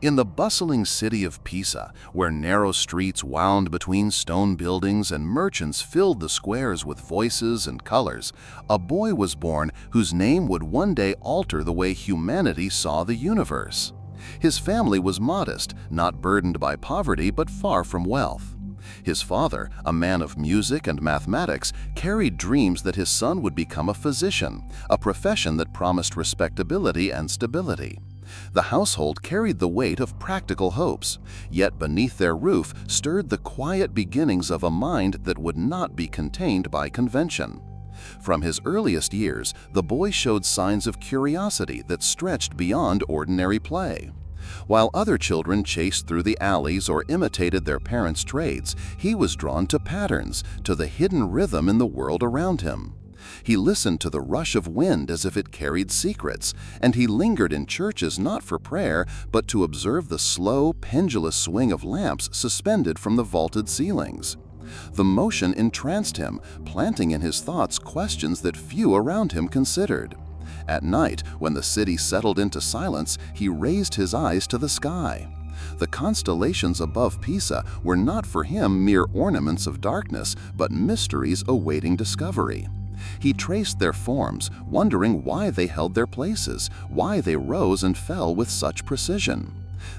In the bustling city of Pisa, where narrow streets wound between stone buildings and merchants filled the squares with voices and colors, a boy was born whose name would one day alter the way humanity saw the universe. His family was modest, not burdened by poverty but far from wealth. His father, a man of music and mathematics, carried dreams that his son would become a physician, a profession that promised respectability and stability. The household carried the weight of practical hopes, yet beneath their roof stirred the quiet beginnings of a mind that would not be contained by convention. From his earliest years, the boy showed signs of curiosity that stretched beyond ordinary play. While other children chased through the alleys or imitated their parents' trades, he was drawn to patterns, to the hidden rhythm in the world around him. He listened to the rush of wind as if it carried secrets, and he lingered in churches not for prayer, but to observe the slow, pendulous swing of lamps suspended from the vaulted ceilings. The motion entranced him, planting in his thoughts questions that few around him considered. At night, when the city settled into silence, he raised his eyes to the sky. The constellations above Pisa were not for him mere ornaments of darkness, but mysteries awaiting discovery. He traced their forms, wondering why they held their places, why they rose and fell with such precision.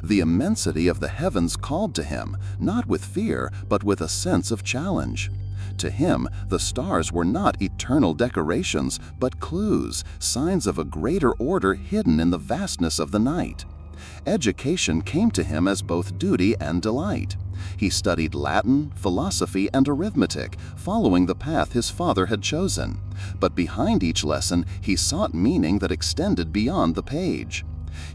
The immensity of the heavens called to him, not with fear, but with a sense of challenge. To him, the stars were not eternal decorations, but clues, signs of a greater order hidden in the vastness of the night. Education came to him as both duty and delight. He studied Latin, philosophy, and arithmetic, following the path his father had chosen. But behind each lesson, he sought meaning that extended beyond the page.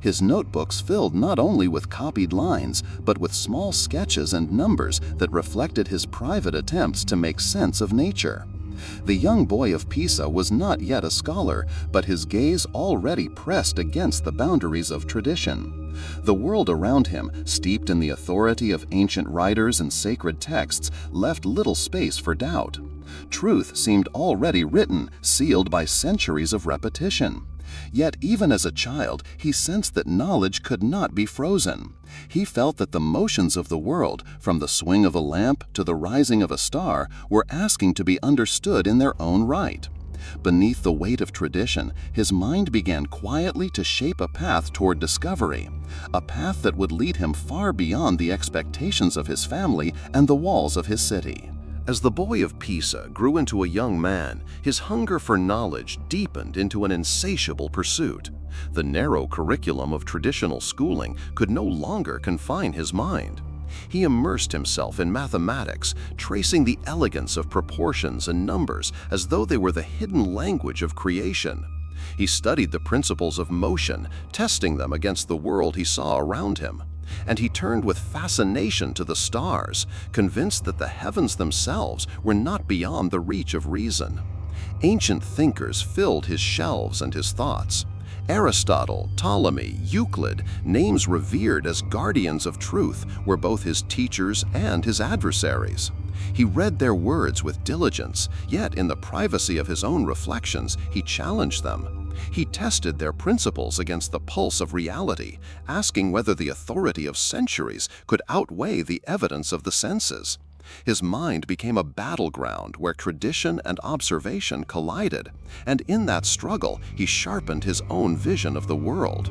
His notebooks filled not only with copied lines, but with small sketches and numbers that reflected his private attempts to make sense of nature. The young boy of Pisa was not yet a scholar, but his gaze already pressed against the boundaries of tradition. The world around him, steeped in the authority of ancient writers and sacred texts, left little space for doubt. Truth seemed already written, sealed by centuries of repetition. Yet even as a child, he sensed that knowledge could not be frozen. He felt that the motions of the world, from the swing of a lamp to the rising of a star, were asking to be understood in their own right. Beneath the weight of tradition, his mind began quietly to shape a path toward discovery, a path that would lead him far beyond the expectations of his family and the walls of his city. As the boy of Pisa grew into a young man, his hunger for knowledge deepened into an insatiable pursuit. The narrow curriculum of traditional schooling could no longer confine his mind. He immersed himself in mathematics, tracing the elegance of proportions and numbers as though they were the hidden language of creation. He studied the principles of motion, testing them against the world he saw around him. And he turned with fascination to the stars, convinced that the heavens themselves were not beyond the reach of reason. Ancient thinkers filled his shelves and his thoughts. Aristotle, Ptolemy, Euclid, names revered as guardians of truth, were both his teachers and his adversaries. He read their words with diligence, yet in the privacy of his own reflections, he challenged them. He tested their principles against the pulse of reality, asking whether the authority of centuries could outweigh the evidence of the senses. His mind became a battleground where tradition and observation collided, and in that struggle he sharpened his own vision of the world.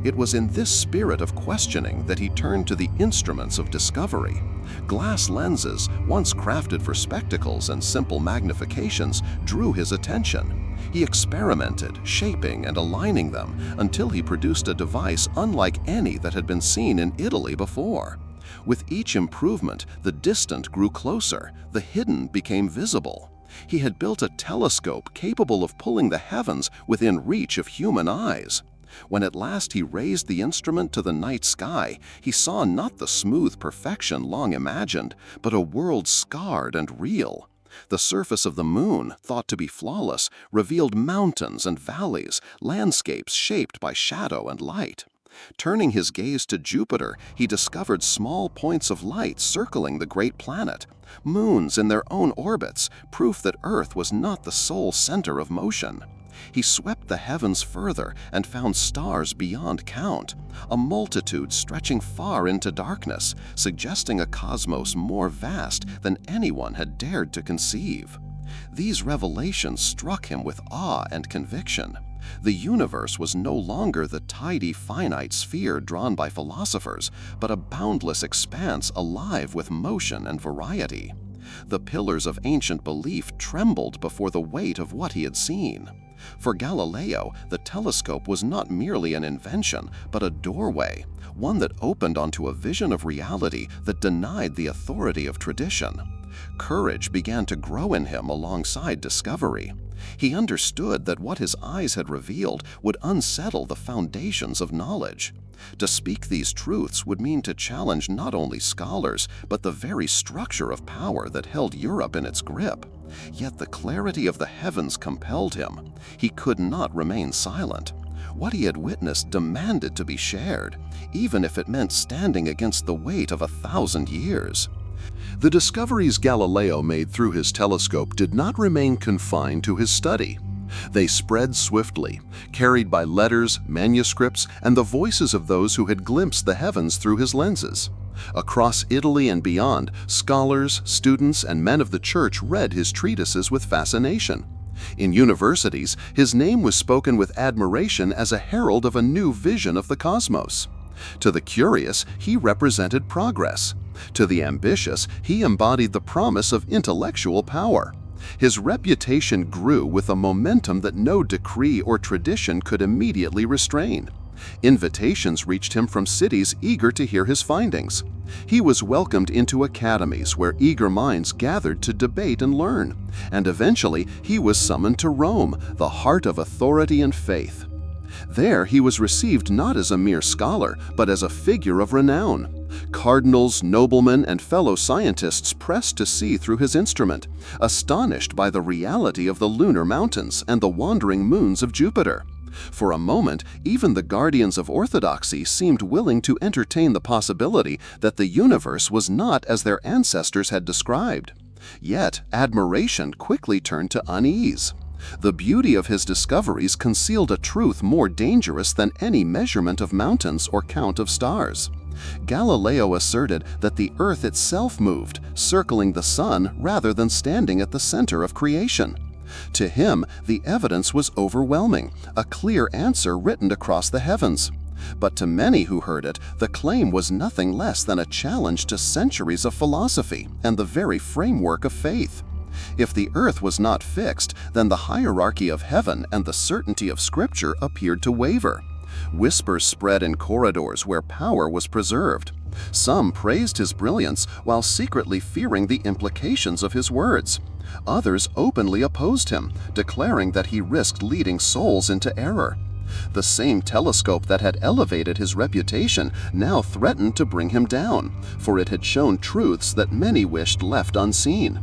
It was in this spirit of questioning that he turned to the instruments of discovery. Glass lenses, once crafted for spectacles and simple magnifications, drew his attention. He experimented, shaping and aligning them until he produced a device unlike any that had been seen in Italy before. With each improvement, the distant grew closer, the hidden became visible. He had built a telescope capable of pulling the heavens within reach of human eyes. When at last he raised the instrument to the night sky, he saw not the smooth perfection long imagined, but a world scarred and real. The surface of the moon, thought to be flawless, revealed mountains and valleys, landscapes shaped by shadow and light. Turning his gaze to Jupiter, he discovered small points of light circling the great planet, moons in their own orbits, proof that Earth was not the sole center of motion. He swept the heavens further and found stars beyond count, a multitude stretching far into darkness, suggesting a cosmos more vast than anyone had dared to conceive. These revelations struck him with awe and conviction. The universe was no longer the tidy, finite sphere drawn by philosophers, but a boundless expanse alive with motion and variety. The pillars of ancient belief trembled before the weight of what he had seen. For Galileo, the telescope was not merely an invention, but a doorway, one that opened onto a vision of reality that denied the authority of tradition. Courage began to grow in him alongside discovery. He understood that what his eyes had revealed would unsettle the foundations of knowledge. To speak these truths would mean to challenge not only scholars, but the very structure of power that held Europe in its grip. Yet the clarity of the heavens compelled him. He could not remain silent. What he had witnessed demanded to be shared, even if it meant standing against the weight of 1,000 years. The discoveries Galileo made through his telescope did not remain confined to his study. They spread swiftly, carried by letters, manuscripts, and the voices of those who had glimpsed the heavens through his lenses. Across Italy and beyond, scholars, students, and men of the church read his treatises with fascination. In universities, his name was spoken with admiration as a herald of a new vision of the cosmos. To the curious, he represented progress. To the ambitious, he embodied the promise of intellectual power. His reputation grew with a momentum that no decree or tradition could immediately restrain. Invitations reached him from cities eager to hear his findings. He was welcomed into academies where eager minds gathered to debate and learn. And eventually, he was summoned to Rome, the heart of authority and faith. There, he was received not as a mere scholar, but as a figure of renown. Cardinals, noblemen, and fellow scientists pressed to see through his instrument, astonished by the reality of the lunar mountains and the wandering moons of Jupiter. For a moment, even the guardians of orthodoxy seemed willing to entertain the possibility that the universe was not as their ancestors had described. Yet, admiration quickly turned to unease. The beauty of his discoveries concealed a truth more dangerous than any measurement of mountains or count of stars. Galileo asserted that the Earth itself moved, circling the sun rather than standing at the center of creation. To him, the evidence was overwhelming, a clear answer written across the heavens. But to many who heard it, the claim was nothing less than a challenge to centuries of philosophy and the very framework of faith. If the earth was not fixed, then the hierarchy of heaven and the certainty of Scripture appeared to waver. Whispers spread in corridors where power was preserved. Some praised his brilliance while secretly fearing the implications of his words. Others openly opposed him, declaring that he risked leading souls into error. The same telescope that had elevated his reputation now threatened to bring him down, for it had shown truths that many wished left unseen.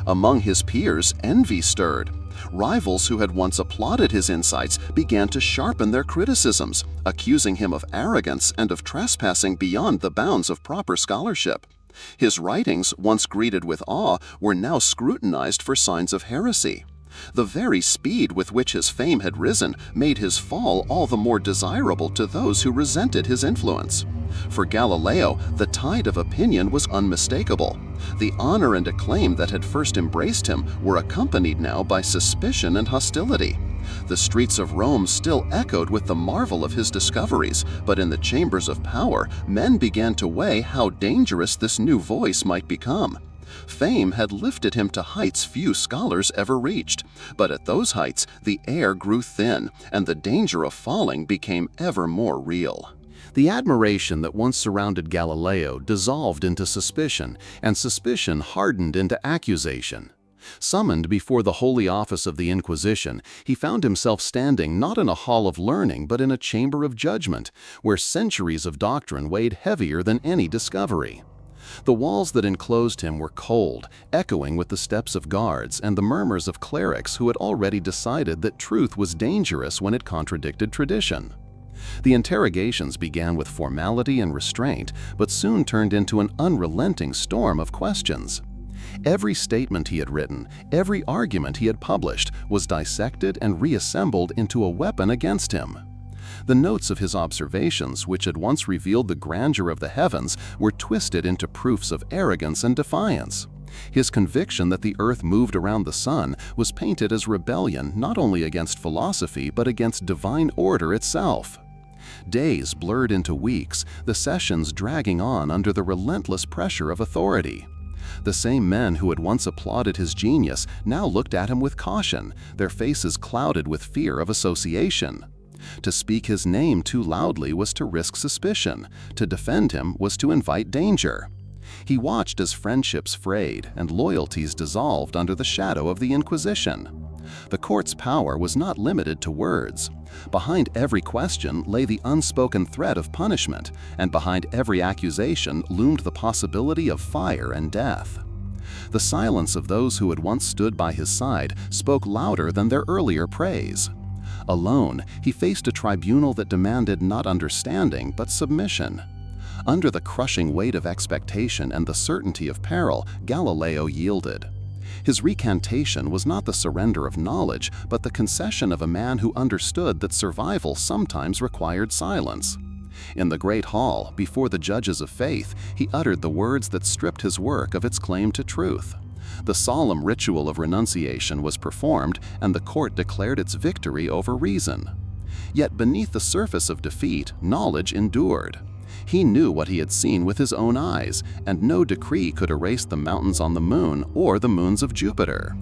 Among his peers, envy stirred. Rivals who had once applauded his insights began to sharpen their criticisms, accusing him of arrogance and of trespassing beyond the bounds of proper scholarship. His writings, once greeted with awe, were now scrutinized for signs of heresy. The very speed with which his fame had risen made his fall all the more desirable to those who resented his influence. For Galileo, the tide of opinion was unmistakable. The honor and acclaim that had first embraced him were accompanied now by suspicion and hostility. The streets of Rome still echoed with the marvel of his discoveries, but in the chambers of power, men began to weigh how dangerous this new voice might become. Fame had lifted him to heights few scholars ever reached, but at those heights the air grew thin, and the danger of falling became ever more real. The admiration that once surrounded Galileo dissolved into suspicion, and suspicion hardened into accusation. Summoned before the holy office of the Inquisition, he found himself standing not in a hall of learning but in a chamber of judgment, where centuries of doctrine weighed heavier than any discovery. The walls that enclosed him were cold, echoing with the steps of guards and the murmurs of clerics who had already decided that truth was dangerous when it contradicted tradition. The interrogations began with formality and restraint, but soon turned into an unrelenting storm of questions. Every statement he had written, every argument he had published, was dissected and reassembled into a weapon against him. The notes of his observations, which had once revealed the grandeur of the heavens, were twisted into proofs of arrogance and defiance. His conviction that the earth moved around the sun was painted as rebellion not only against philosophy but against divine order itself. Days blurred into weeks, the sessions dragging on under the relentless pressure of authority. The same men who had once applauded his genius now looked at him with caution, their faces clouded with fear of association. To speak his name too loudly was to risk suspicion. To defend him was to invite danger. He watched as friendships frayed and loyalties dissolved under the shadow of the Inquisition. The court's power was not limited to words. Behind every question lay the unspoken threat of punishment, and behind every accusation loomed the possibility of fire and death. The silence of those who had once stood by his side spoke louder than their earlier praise. Alone, he faced a tribunal that demanded not understanding but submission. Under the crushing weight of expectation and the certainty of peril, Galileo yielded. His recantation was not the surrender of knowledge, but the concession of a man who understood that survival sometimes required silence. In the great hall, before the judges of faith, he uttered the words that stripped his work of its claim to truth. The solemn ritual of renunciation was performed, and the court declared its victory over reason. Yet beneath the surface of defeat, knowledge endured. He knew what he had seen with his own eyes, and no decree could erase the mountains on the moon or the moons of Jupiter.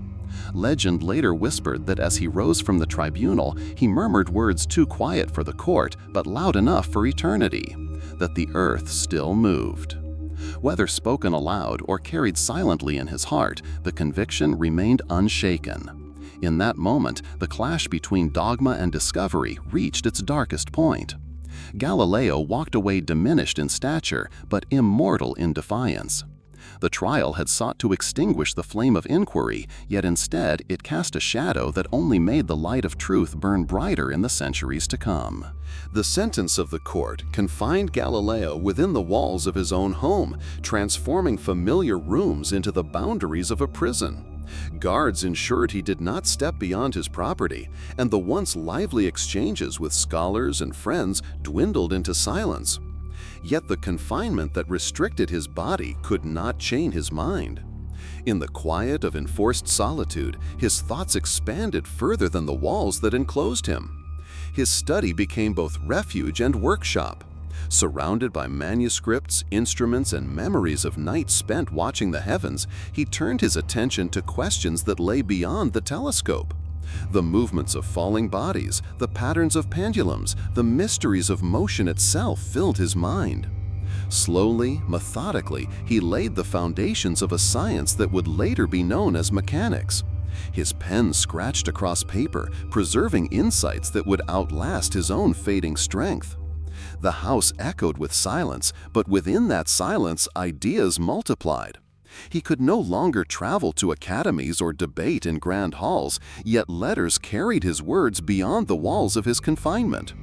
Legend later whispered that as he rose from the tribunal, he murmured words too quiet for the court, but loud enough for eternity, that the earth still moved. Whether spoken aloud or carried silently in his heart, the conviction remained unshaken. In that moment, the clash between dogma and discovery reached its darkest point. Galileo walked away diminished in stature, but immortal in defiance. The trial had sought to extinguish the flame of inquiry, yet instead it cast a shadow that only made the light of truth burn brighter in the centuries to come. The sentence of the court confined Galileo within the walls of his own home, transforming familiar rooms into the boundaries of a prison. Guards ensured he did not step beyond his property, and the once lively exchanges with scholars and friends dwindled into silence. Yet the confinement that restricted his body could not chain his mind. In the quiet of enforced solitude, his thoughts expanded further than the walls that enclosed him. His study became both refuge and workshop. Surrounded by manuscripts, instruments, and memories of nights spent watching the heavens, he turned his attention to questions that lay beyond the telescope. The movements of falling bodies, the patterns of pendulums, the mysteries of motion itself filled his mind. Slowly, methodically, he laid the foundations of a science that would later be known as mechanics. His pen scratched across paper, preserving insights that would outlast his own fading strength. The house echoed with silence, but within that silence, ideas multiplied. He could no longer travel to academies or debate in grand halls, yet letters carried his words beyond the walls of his confinement.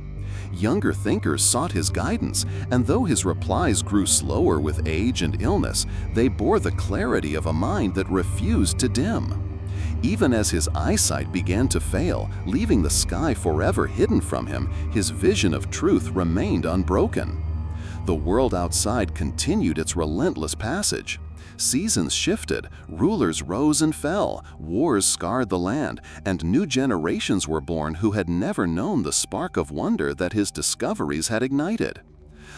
Younger thinkers sought his guidance, and though his replies grew slower with age and illness, they bore the clarity of a mind that refused to dim. Even as his eyesight began to fail, leaving the sky forever hidden from him, his vision of truth remained unbroken. The world outside continued its relentless passage. Seasons shifted, rulers rose and fell, wars scarred the land, and new generations were born who had never known the spark of wonder that his discoveries had ignited.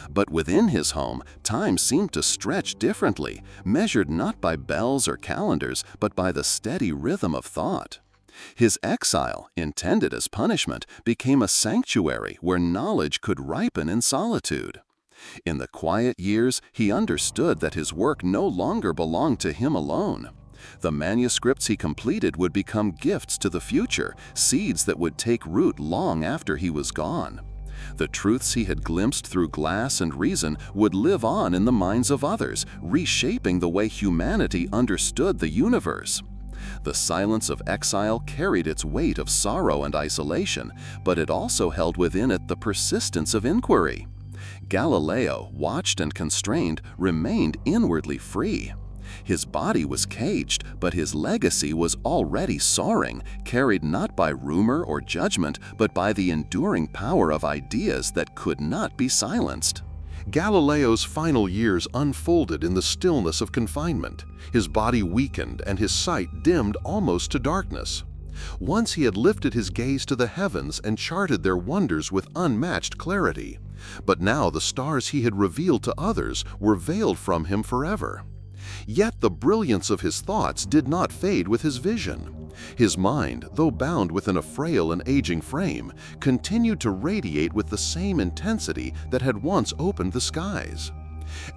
But within his home, time seemed to stretch differently, measured not by bells or calendars, but by the steady rhythm of thought. His exile, intended as punishment, became a sanctuary where knowledge could ripen in solitude. In the quiet years, he understood that his work no longer belonged to him alone. The manuscripts he completed would become gifts to the future, seeds that would take root long after he was gone. The truths he had glimpsed through glass and reason would live on in the minds of others, reshaping the way humanity understood the universe. The silence of exile carried its weight of sorrow and isolation, but it also held within it the persistence of inquiry. Galileo, watched and constrained, remained inwardly free. His body was caged, but his legacy was already soaring, carried not by rumor or judgment, but by the enduring power of ideas that could not be silenced. Galileo's final years unfolded in the stillness of confinement. His body weakened and his sight dimmed almost to darkness. Once he had lifted his gaze to the heavens and charted their wonders with unmatched clarity. But now the stars he had revealed to others were veiled from him forever. Yet the brilliance of his thoughts did not fade with his vision. His mind, though bound within a frail and aging frame, continued to radiate with the same intensity that had once opened the skies.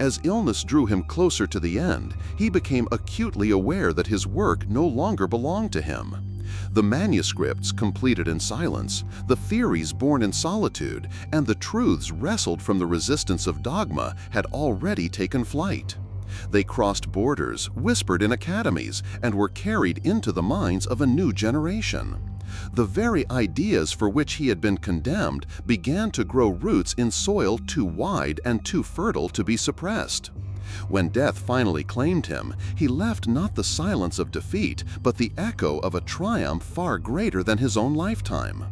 As illness drew him closer to the end, he became acutely aware that his work no longer belonged to him. The manuscripts completed in silence, the theories born in solitude, and the truths wrestled from the resistance of dogma had already taken flight. They crossed borders, whispered in academies, and were carried into the minds of a new generation. The very ideas for which he had been condemned began to grow roots in soil too wide and too fertile to be suppressed. When death finally claimed him, he left not the silence of defeat, but the echo of a triumph far greater than his own lifetime.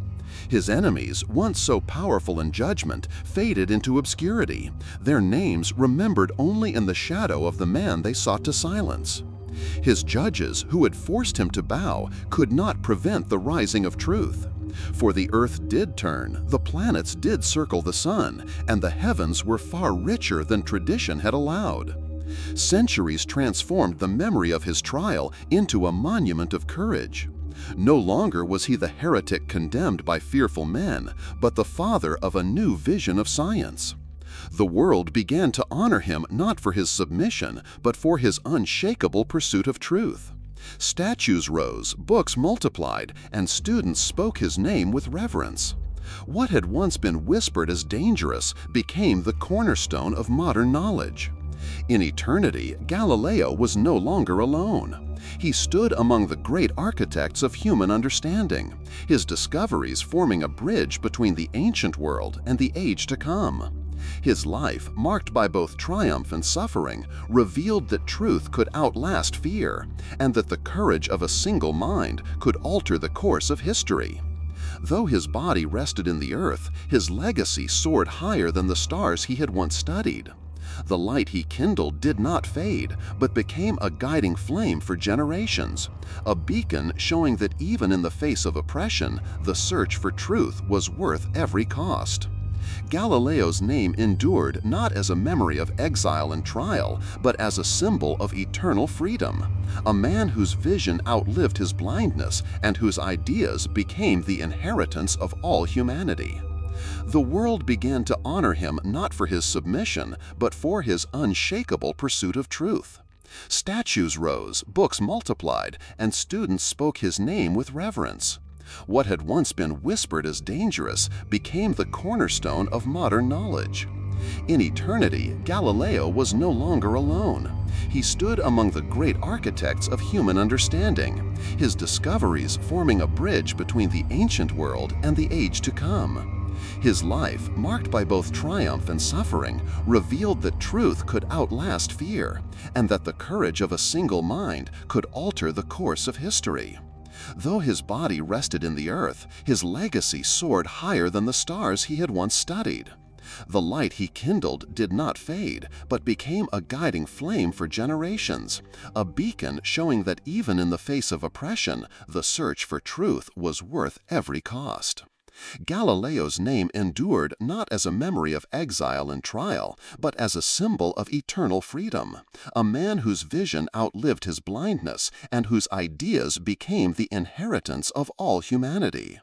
His enemies, once so powerful in judgment, faded into obscurity, their names remembered only in the shadow of the man they sought to silence. His judges, who had forced him to bow, could not prevent the rising of truth. For the earth did turn, the planets did circle the sun, and the heavens were far richer than tradition had allowed. Centuries transformed the memory of his trial into a monument of courage. No longer was he the heretic condemned by fearful men, but the father of a new vision of science. The world began to honor him not for his submission, but for his unshakable pursuit of truth. Statues rose, books multiplied, and students spoke his name with reverence. What had once been whispered as dangerous became the cornerstone of modern knowledge. In eternity, Galileo was no longer alone. He stood among the great architects of human understanding, his discoveries forming a bridge between the ancient world and the age to come. His life, marked by both triumph and suffering, revealed that truth could outlast fear, and that the courage of a single mind could alter the course of history. Though his body rested in the earth, his legacy soared higher than the stars he had once studied. The light he kindled did not fade, but became a guiding flame for generations, a beacon showing that even in the face of oppression, the search for truth was worth every cost. Galileo's name endured not as a memory of exile and trial, but as a symbol of eternal freedom, a man whose vision outlived his blindness and whose ideas became the inheritance of all humanity. The world began to honor him not for his submission, but for his unshakable pursuit of truth. Statues rose, books multiplied, and students spoke his name with reverence. What had once been whispered as dangerous became the cornerstone of modern knowledge. In eternity, Galileo was no longer alone. He stood among the great architects of human understanding, his discoveries forming a bridge between the ancient world and the age to come. His life, marked by both triumph and suffering, revealed that truth could outlast fear, and that the courage of a single mind could alter the course of history. Though his body rested in the earth, his legacy soared higher than the stars he had once studied. The light he kindled did not fade, but became a guiding flame for generations, a beacon showing that even in the face of oppression, the search for truth was worth every cost. Galileo's name endured not as a memory of exile and trial, but as a symbol of eternal freedom, a man whose vision outlived his blindness and whose ideas became the inheritance of all humanity.